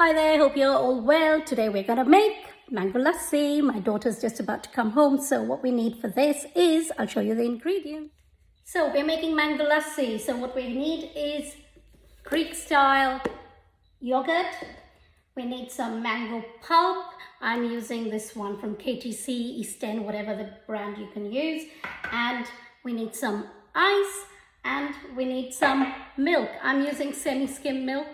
Hi there, hope you're all well. Today we're gonna make mango lassi. My daughter's just about to come home, so what we need for this is, I'll show you the ingredients. So we're making mango lassi. So what we need is Greek style yogurt. We need some mango pulp. I'm using this one from KTC, East End, whatever the brand you can use. And we need some ice and we need some milk. I'm using semi-skim milk.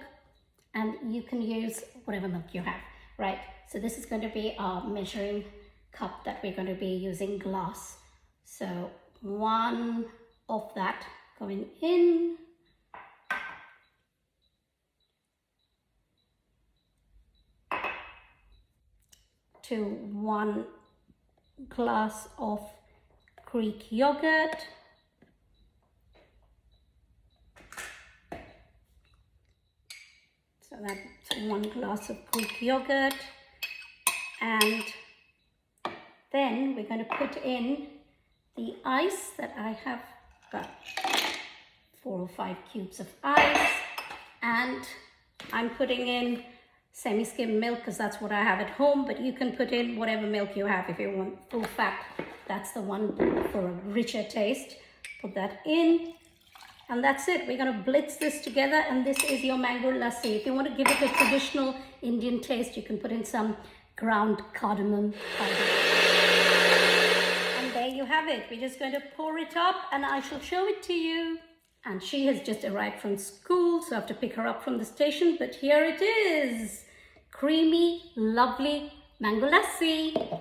And you can use whatever milk you have, right? So this is going to be our measuring cup that we're going to be using glass. So 1 of that going in. To 1 glass of Greek yogurt. So that's 1 glass of Greek yogurt, and then we're going to put in the ice that I have got 4 or 5 cubes of ice, and I'm putting in semi-skim milk because that's what I have at home, but you can put in whatever milk you have. If you want full fat, that's the one for a richer taste. Put that in. And that's it. We're going to blitz this together, and this is your mango lassi. If you want to give it a traditional Indian taste, you can put in some ground cardamom powder. And there you have it. We're just going to pour it up, and I shall show it to you. And she has just arrived from school, so I have to pick her up from the station. But here it is. Creamy, lovely mango lassi.